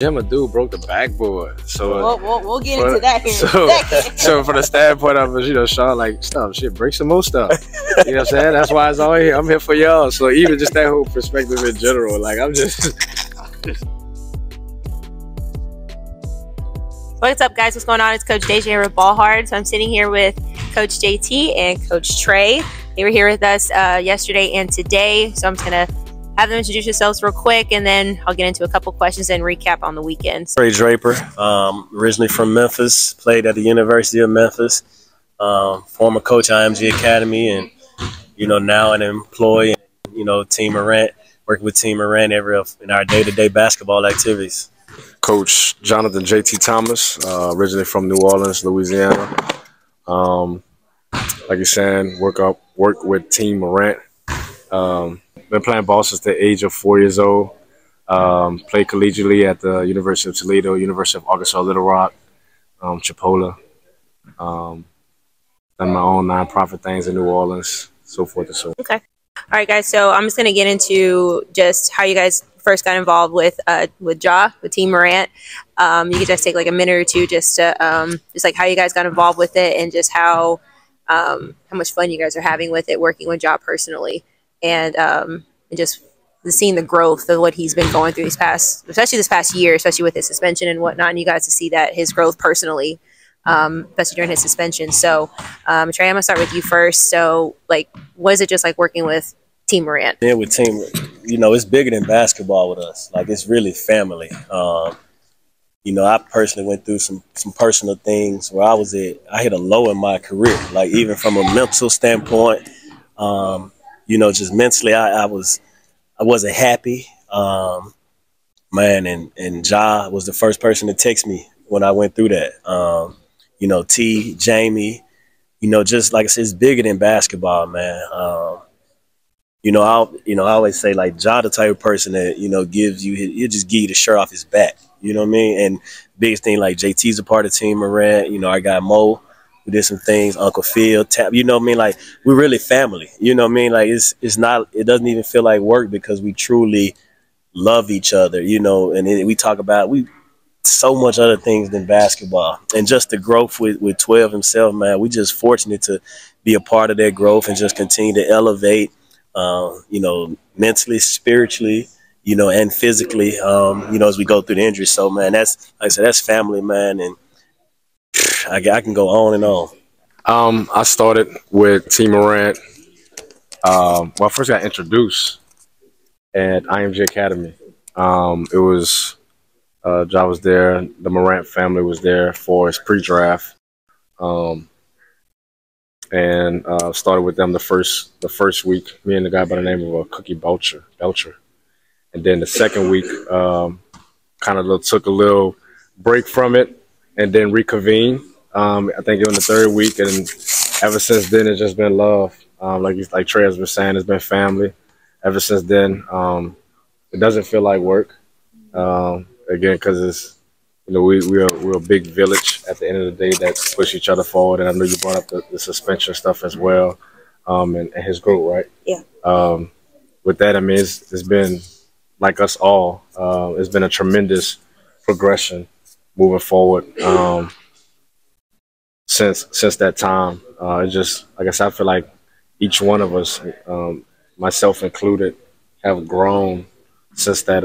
Him a dude broke the backboard, so we'll get into that here in a second. So from the standpoint of, Sean, like, stop, shit, break some more stuff. You know what I'm saying? That's why it's all here. I'm here for y'all. So even just that whole perspective in general, like, I'm just. What's up, guys? What's going on? It's Coach Deja here with Ball Hard. So I'm sitting here with Coach JT and Coach Trey. They were here with us yesterday and today. So I'm just gonna have them introduce yourselves real quick, and then I'll get into a couple questions and recap on the weekend. Trey Draper, originally from Memphis, played at the University of Memphis, former coach IMG Academy, and now an employee. Team Morant, working with Team Morant in our day-to-day basketball activities. Coach Jonathan JT Thomas, originally from New Orleans, Louisiana. Like you're saying, work with Team Morant. Been playing ball since the age of 4 years old. Played collegiately at the University of Toledo, University of Arkansas Little Rock, Chipola. Done my own nonprofit things in New Orleans, so forth and so on. Okay. All right, guys. So I'm just going to get into just how you guys first got involved with Team Morant. You could just take like a minute or two just to just like how you guys got involved with it, and just how much fun you guys are having with it, working with Ja personally. And just seeing the growth of what he's been going through especially this past year, especially with his suspension and whatnot, and you guys to see that his growth personally, especially during his suspension. So, Trey, I'm gonna start with you first. So, like, what is it just like working with Team Morant? Yeah, with Team, it's bigger than basketball with us. Like, it's really family. I personally went through some personal things where I hit a low in my career, like even from a mental standpoint. Just mentally, I wasn't happy, man. And Ja was the first person to text me when I went through that. T, Jamie, just like I said, it's bigger than basketball, man. I always say, like, Ja the type of person that he'll just give you the shirt off his back. You know what I mean? And biggest thing, like, JT's a part of Team Morant. I got Mo. We did some things, Uncle Phil, Tap, you know what I mean? Like, we're really family, you know what I mean? Like, it doesn't even feel like work because we truly love each other, and we talk about so much other things than basketball. And just the growth with 12 himself, man, we just fortunate to be a part of that growth and just continue to elevate, mentally, spiritually, and physically, as we go through the injury. So, man, that's, like I said, that's family, man, and I can go on and on. I started with Team Morant. I first got introduced at IMG Academy. It was Ja was there. The Morant family was there for his pre-draft, and started with them the first week. Me and the guy by the name of Cookie Belcher, and then the second week, kind of took a little break from it, and then reconvene. I think it was the third week, and ever since then, it's just been love. Like Trey has been saying, it's been family. Ever since then, it doesn't feel like work. Again, because it's we're a big village at the end of the day that push each other forward. And I know you brought up the suspension stuff as well, and his growth, right? Yeah. With that, I mean, it's been like us all. It's been a tremendous progression moving forward. Since that time, it's just, like I said, I feel like each one of us, myself included, have grown since that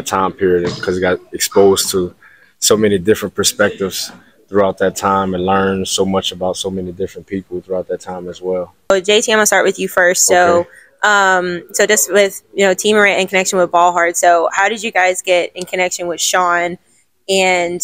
time period, because we got exposed to so many different perspectives throughout that time and learned so much about so many different people throughout that time as well. So, JT, I'm gonna start with you first. So, okay. So just with Team Morant in connection with Ball Hard. So, how did you guys get in connection with Sean, and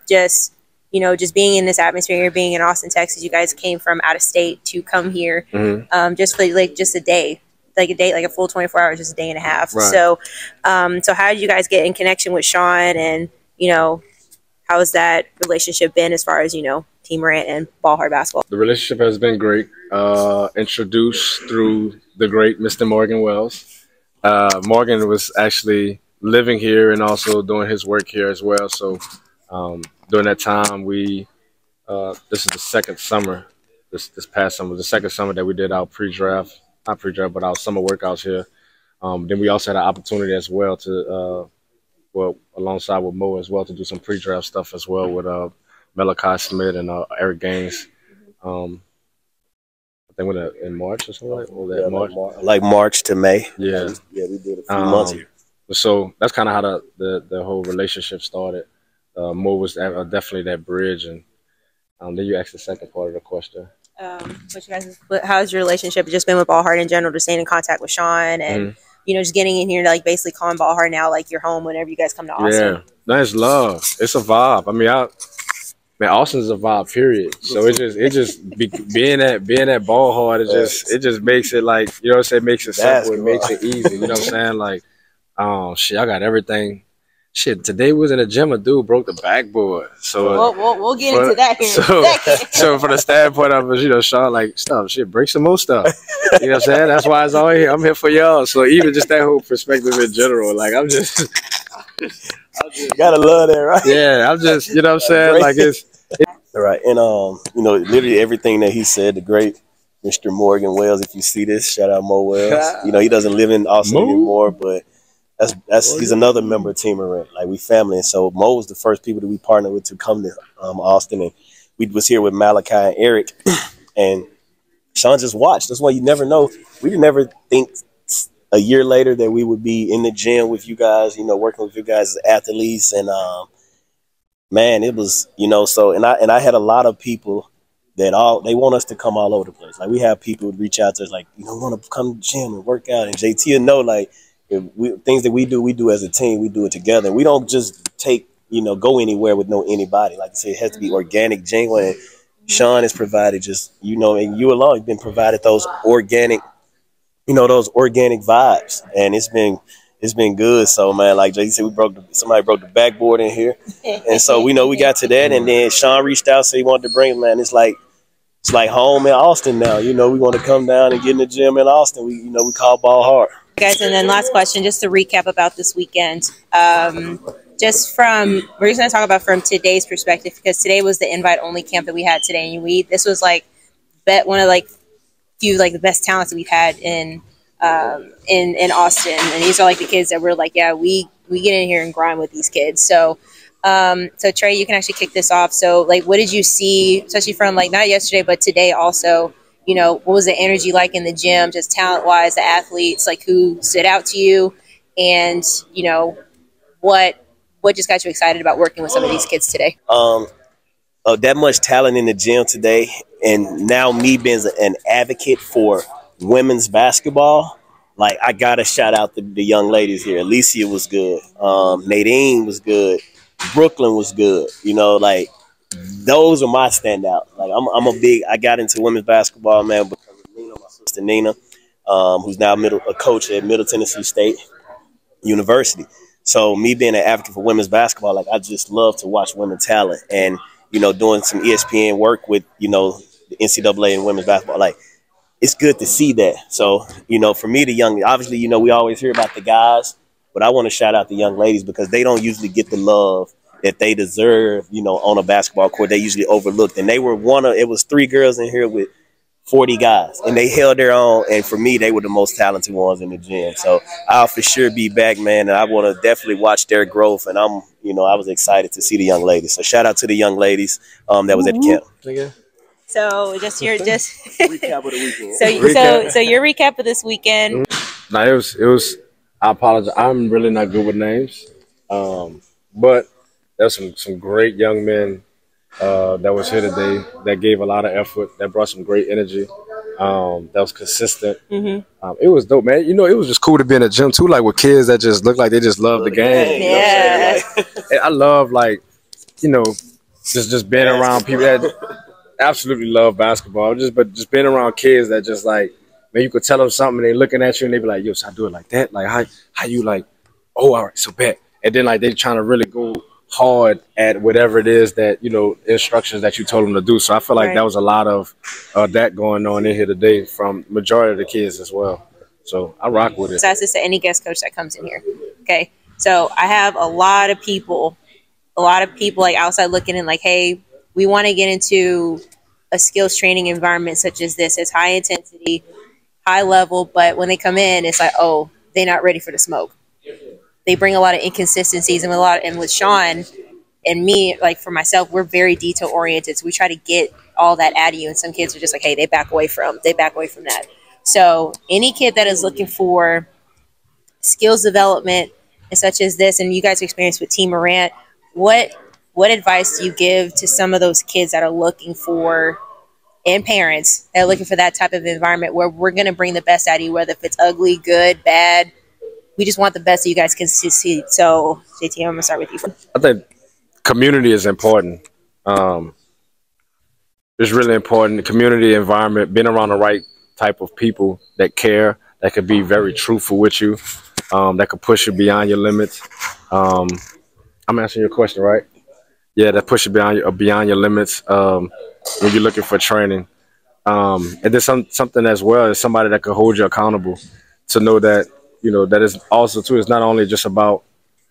just being in this atmosphere, being in Austin, Texas? You guys came from out of state to come here, just for just a day, like a full 24 hours, just a day and a half. Right. So, so how did you guys get in connection with Sean, and how has that relationship been as far as Team Morant and Ball Hard basketball? The relationship has been great. Introduced through the great Mr. Morgan Wells. Morgan was actually living here and also doing his work here as well. So during that time, this is the second summer, this past summer, the second summer that we did our not pre-draft, but our summer workouts here. Then we also had an opportunity as well to well, alongside with Mo as well to do some pre-draft stuff as well with Malachi Smith and Eric Gaines. Um, I think in March or something like or that March. Like March to May. Yeah, we did a few months here. So that's kind of how the whole relationship started. Mo was definitely that bridge, and then you asked the second part of the question. How's your relationship just been with Ballhard in general? Just staying in contact with Sean and just getting in here to like basically calling Ballhard now like your home whenever you guys come to Austin. Yeah, nice love. It's a vibe. I mean, man, Austin's a vibe. Period. So being at Ballhard, it just makes it like you know what I'm saying. Makes it simple. It makes it easy. You know what I'm saying? Like, shit, I got everything. Shit, today we was in the gym. A dude broke the backboard. So we'll get into that here in a second. So from the standpoint of us, Sean, like, stop, shit, break some more stuff. You know what I'm saying? That's why it's all here. I'm here for y'all. So even just that whole perspective in general, like, I'm just you gotta love that, right? Yeah, I'm just, you know what I'm saying? Like it's right. And literally everything that he said, the great Mr. Morgan Wells. If you see this, shout out Mo Wells. He doesn't live in Austin anymore, but he's another member of Team Morant. Like we family, and so Mo was the first people that we partnered with to come to Austin, and we was here with Malachi and Eric, and Sean just watched. That's why you never know. We didn't ever think a year later that we would be in the gym with you guys, working with you guys as athletes, and man, it was so. And I had a lot of people that they want us to come all over the place. Like we have people who reach out to us like, want to come to the gym and work out, and JT will know like. Things that we do as a team, we do it together. We don't just go anywhere with anybody. Like I said, it has to be organic, genuine. And Sean has provided and you alone have been provided those organic, those organic vibes, and it's been good. So man, like Jay said, somebody broke the backboard in here, and so we got to that, and then Sean reached out, said he wanted to bring him. Man, it's like home in Austin now. We want to come down and get in the gym in Austin. We call Ballhard. Guys, and then last question, just to recap about this weekend. We're just going to talk about from today's perspective, because today was the invite-only camp that we had today, and this was like one of like few like the best talents that we've had in Austin, and these are like the kids that we're like, yeah, we get in here and grind with these kids. So Trey, you can actually kick this off. So like, what did you see, especially from like not yesterday but today also? What was the energy like in the gym, just talent-wise, the athletes, like who stood out to you, and what just got you excited about working with some of these kids today? That much talent in the gym today, and now me being an advocate for women's basketball, like I gotta shout out the young ladies here. Alicia was good, Nadine was good, Brooklyn was good. Like. Those are my standout. Like I got into women's basketball, man, because of Nina, my sister Nina, who's now a coach at Middle Tennessee State University. So me being an advocate for women's basketball, like I just love to watch women talent, and doing some ESPN work with the NCAA and women's basketball, like it's good to see that. So for me, obviously we always hear about the guys, but I want to shout out the young ladies because they don't usually get the love that they deserve, on a basketball court. They usually overlooked. And they were it was 3 girls in here with 40 guys. And they held their own. And for me, they were the most talented ones in the gym. So I'll for sure be back, man. And I want to definitely watch their growth. And I was excited to see the young ladies. So shout out to the young ladies that was at the camp. So recap of the weekend. So your recap of this weekend. Now it was, I apologize. I'm really not good with names. But there's some great young men that was here today that gave a lot of effort, that brought some great energy, that was consistent. It was dope, man. It was just cool to be in the gym too, like with kids that just look like they just love the game. Yeah. And I love just being around people that absolutely love basketball. But just being around kids that just like, man, you could tell them something and they looking at you and they be like, yo, so I do it like that? Like how you like, oh, all right, so bet. And then like they trying to really go hard at whatever it is that instructions that you told them to do. So I feel like that was a lot of that going on in here today from majority of the kids as well. So I rock with it. So that's just to any guest coach that comes in here. Okay, so I have a lot of people like outside looking in, like, hey, we want to get into a skills training environment such as this. It's high intensity, high level, but when they come in, it's like, oh, they're not ready for the smoke. they bring a lot of inconsistencies, and with Sean and me, like for myself, we're very detail oriented. So we try to get all that out of you. And some kids are just like, hey, they back away from that. So any kid that is looking for skills development and such as this, and you guys experience with Team Morant, what advice do you give to some of those kids that are looking for, and parents that are looking for that type of environment where we're going to bring the best out of you, whether if it's ugly, good, bad, we just want the best that you guys can succeed. So JT, I'm going to start with you. I think community is important. It's really important. The community environment, being around the right type of people that care, that could be very truthful with you, that could push you beyond your limits. I'm answering your question, right? Yeah, that push you beyond your limits when you're looking for training. And then something as well is somebody that can hold you accountable to know that, that is also too, it's not only just about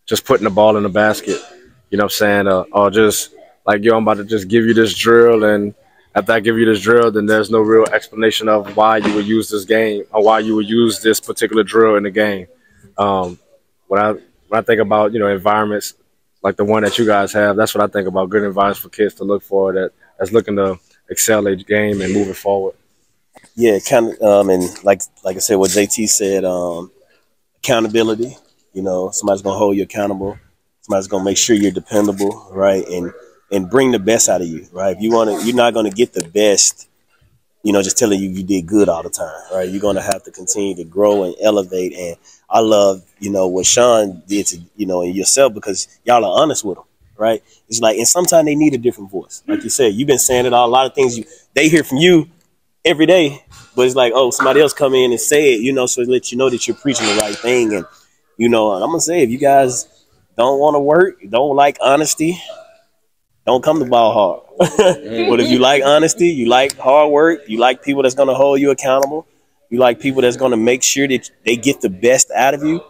just putting the ball in the basket, you know what I'm saying? Or just like, yo, I'm about to just give you this drill, and after I give you this drill, then there's no real explanation of why you would use this game or why you would use this particular drill in the game. When I think about, environments like the one that you guys have, that's what I think about, good environments for kids to look for that's looking to excel at the game and moving forward. Yeah, kind of, and like I said, what JT said, accountability. Somebody's gonna hold you accountable. Somebody's gonna make sure you're dependable, right? And bring the best out of you, right? If you're not gonna get the best, just telling you did good all the time, right? You're gonna have to continue to grow and elevate. And I love, what Sean did to, in yourself, because y'all are honest with them, right? It's like, and sometimes they need a different voice. Like you said, you've been saying it all. A lot of things they hear from you every day, but it's like, oh, somebody else come in and say it, so it lets you know that you're preaching the right thing. And, and I'm going to say, if you guys don't want to work, don't like honesty, don't come to ball hard. But if you like honesty, you like hard work, you like people that's going to hold you accountable, you like people that's going to make sure that they get the best out of you,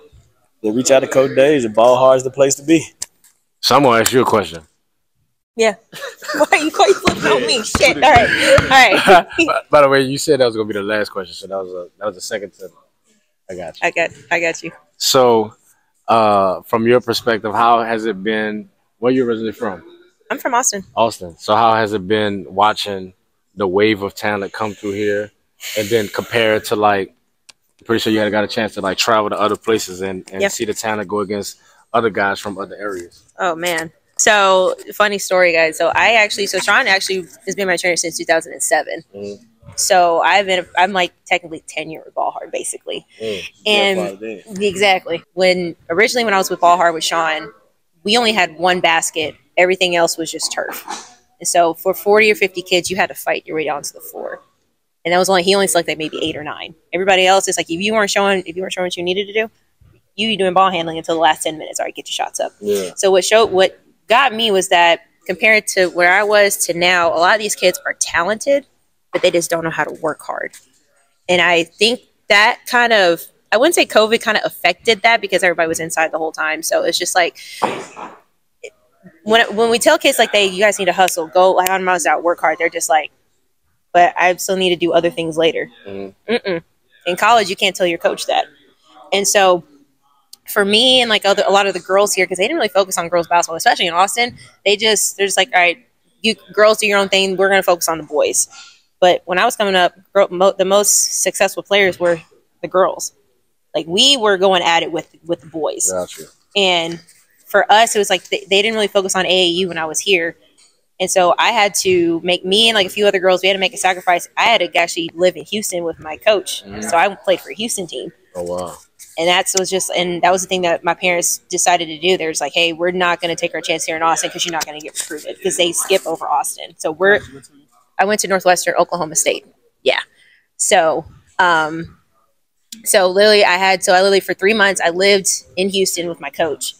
then reach out to Coach Deja. Ball hard is the place to be. So I'm going to ask you a question. Yeah. Why you flipping on me? Shit. All right. By the way, you said that was gonna be the last question, so that was the second to. I got you. I got you. So, from your perspective, how has it been? Where are you originally from? I'm from Austin. Austin. So how has it been watching the wave of talent come through here, and then compare it to I'm pretty sure you got a chance to travel to other places and see the talent go against other guys from other areas. Oh man. So funny story, guys. So Sean actually has been my trainer since 2007. Mm-hmm. So I'm technically tenured with Ball Hard, basically. And exactly. When I was with Ball Hard with Sean, we only had one basket. Everything else was just turf. And so for 40 or 50 kids, you had to fight your way down to the floor. And he only selected maybe 8 or 9. Everybody else is like, if you weren't showing what you needed to do, you doing ball handling until the last 10 minutes. All right, get your shots up. Yeah. So what got me was that compared to where I was to now, a lot of these kids are talented, but they just don't know how to work hard. And I think that I wouldn't say COVID kind of affected that, because everybody was inside the whole time. So it's just like, when we tell kids you guys need to hustle, go on miles out, work hard, they're just like, but I still need to do other things later. Mm-hmm. In college, you can't tell your coach that. And so for me and a lot of the girls here, because they didn't really focus on girls basketball, especially in Austin, they're just like, all right, you girls do your own thing. We're going to focus on the boys. But when I was coming up, the most successful players were the girls. We were going at it with the boys. Gotcha. And for us, it was like they didn't really focus on AAU when I was here. And so I had to me and a few other girls, we had to make a sacrifice. I had to actually live in Houston with my coach. Mm-hmm. So I played for a Houston team. Oh, wow. And that was the thing that my parents decided to do. There's like, hey, we're not going to take our chance here in Austin because you're not going to get recruited, because they skip over Austin. So I went to Northwestern Oklahoma State. Yeah. So, literally for 3 months, I lived in Houston with my coach.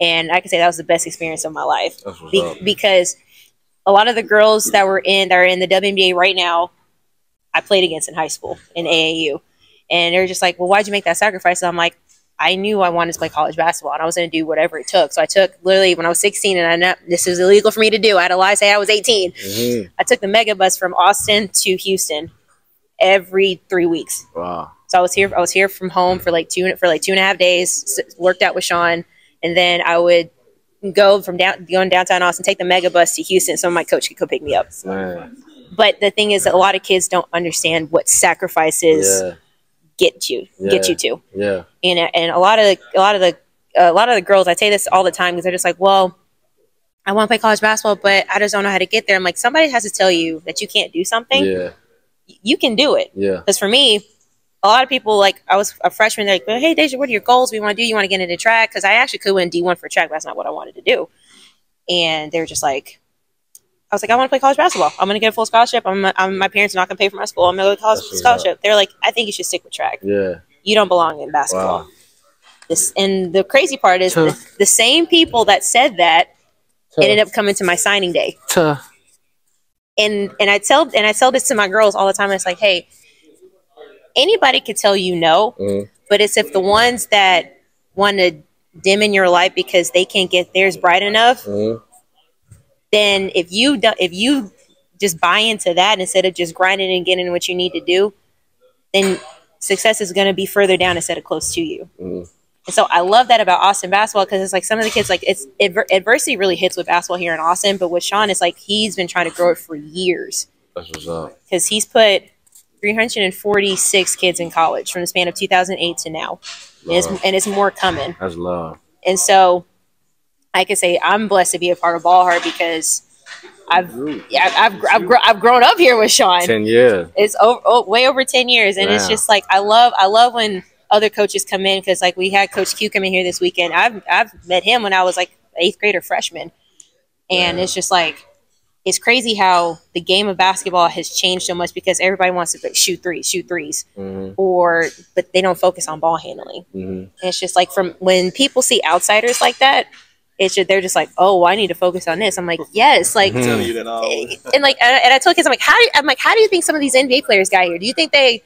And I can say that was the best experience of my life, because a lot of the girls that are in the WNBA right now, I played against in high school in AAU. And they're just like, well, why'd you make that sacrifice? And I'm like, I knew I wanted to play college basketball, and I was going to do whatever it took. So I took, literally, when I was 16, and I know this is illegal for me to do, I had to lie, say I was 18. Mm-hmm. I took the mega bus from Austin to Houston every 3 weeks. Wow. So I was here from home for like 2.5 days. Worked out with Sean, and then I would go going downtown Austin, take the mega bus to Houston, so my coach could come pick me up. Man. But the thing is that a lot of kids don't understand what sacrifices get you to. Yeah. And a lot of the girls, I say this all the time because they're just like, well, I want to play college basketball, but I just don't know how to get there. I'm like, somebody has to tell you that you can't do something. Yeah. You can do it. Yeah. Because for me, a lot of people, like, I was a freshman, they're like, well, hey, Deja, what are your goals? What do you want to do? You want to get into track? Because I actually could win D1 for track, but that's not what I wanted to do. And they were just like, I was like, I want to play college basketball. I'm going to get a full scholarship. My parents are not going to pay for my school. I'm going to go to college scholarship. They're like, I think you should stick with track. Yeah. You don't belong in basketball. Wow. And the crazy part is the same people that said that ended up coming to my signing day. And I tell this to my girls all the time. It's like, hey, anybody could tell you no, but it's if the ones that want to dim in your light because they can't get theirs bright enough, then if you just buy into that instead of just grinding and getting what you need to do, then success is going to be further down instead of close to you. And so I love that about Austin basketball because it's like some of the kids, like adversity really hits with basketball here in Austin, but with Sean, it's like he's been trying to grow it for years. That's what's up. Because he's put 346 kids in college from the span of 2008 to now, and it's more coming. That's love. And so I can say I'm blessed to be a part of Ball Heart because I've grown up here with Sean. 10 years. It's way over 10 years, and it's just like I love when other coaches come in because like we had Coach Q come in here this weekend. I've met him when I was like 8th grade or freshman, and it's just like it's crazy how the game of basketball has changed so much because everybody wants to shoot threes, but they don't focus on ball handling. And it's just like from when people see outsiders like that, they're just like, oh, I need to focus on this. I'm like, yes, like, and I told kids, I'm like, how do you think some of these NBA players got here? Do you think they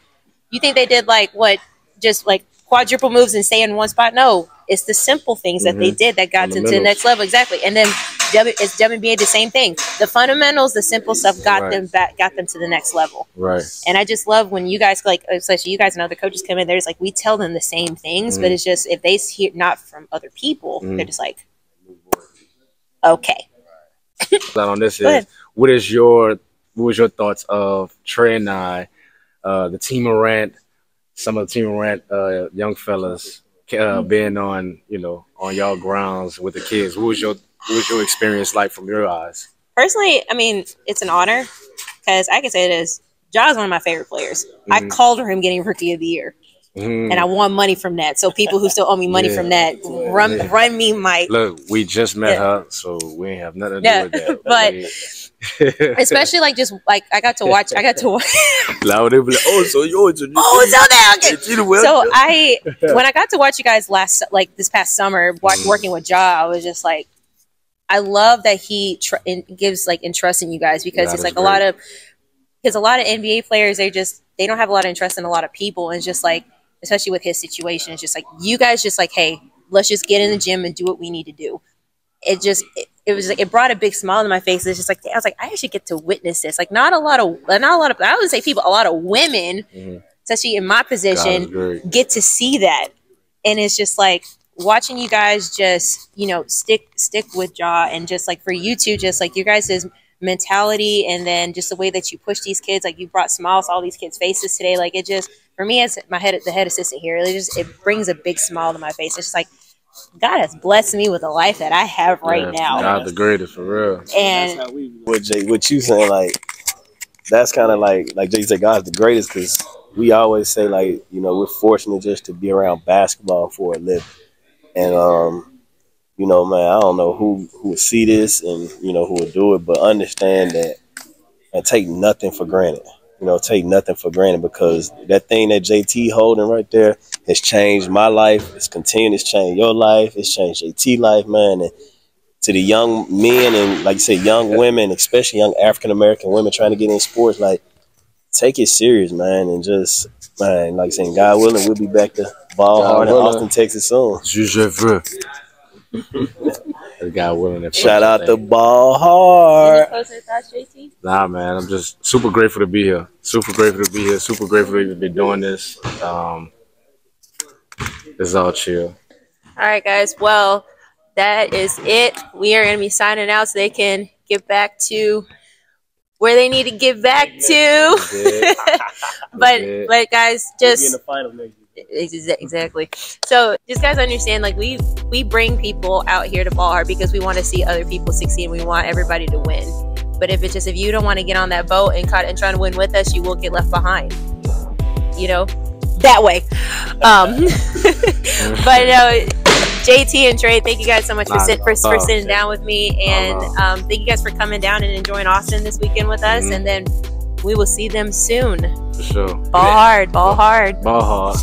did like what, just like quadruple moves and stay in one spot? No, it's the simple things that they did that got them to the next level. Exactly. And then it's WNBA the same thing. The fundamentals, the simple stuff got them to the next level. Right. And I just love when you guys, like, especially you guys and other coaches come in, there's like, we tell them the same things, but it's just, if they hear not from other people, they're just like, okay. On this is, what was your thoughts of Trey and I, the Team Morant, some of the Team Morant young fellas being on y'all grounds with the kids? What was your experience like from your eyes? Personally, I mean, it's an honor because I can say this: Ja is one of my favorite players. I called for him getting Rookie of the Year. And I won money from that. So people who still owe me money from that, run me my... Look, we just met her, so we ain't have nothing to do with that. But especially like just like I got to watch. Loud, they be like, oh, so you're okay. So when I got to watch you guys this past summer, working with Ja, I was just like, I love that he gives like interest in you guys because it's like a lot of NBA players, they don't have a lot of interest in a lot of people. And it's just like, especially with his situation, it's just like you guys just like, hey, let's just get in the gym and do what we need to do. It brought a big smile to my face. It's just like I was like, I actually get to witness this. Like not a lot of I wouldn't say people, a lot of women, especially in my position, get to see that. And it's just like watching you guys just, stick with Ja, and just like for you two, just like you guys' mentality, and then just the way that you push these kids, like you brought smiles to all these kids' faces today. Like it just, for me as the head assistant here, it brings a big smile to my face. It's just like God has blessed me with the life that I have right now. God the greatest, for real. And what you saying, like that's kind of like Jay said, God's the greatest, because we always say like, we're fortunate just to be around basketball for a living. And man, I don't know who would see this and who would do it, but understand that and take nothing for granted. Take nothing for granted, because that thing that JT holding right there has changed my life. It's continued to change your life. It's changed JT life, man. And to the young men and, like you said, young women, especially young African-American women trying to get in sports, like, take it serious, man. And just, man, like saying, God willing, we'll be back to Ball Hard in Austin, Texas soon. Je veux. As God willing. Shout out to Ball Hard. Any closer thoughts, JT? Nah, man, I'm just super grateful to be here. Super grateful to be here. Super grateful to even be doing this. It's all chill. All right, guys. Well, that is it. We are going to be signing out so they can get back to where they need to get back to. but guys, just exactly. So just guys understand, like we bring people out here to Ball Hard because we want to see other people succeed. We want everybody to win. But if you don't want to get on that boat and try to win with us, you will get left behind. You know, that way. But JT and Trey, thank you guys so much for sitting down with me, and thank you guys for coming down and enjoying Austin this weekend with us. And then we will see them soon. For sure. Ball hard, ball hard. Ball hard.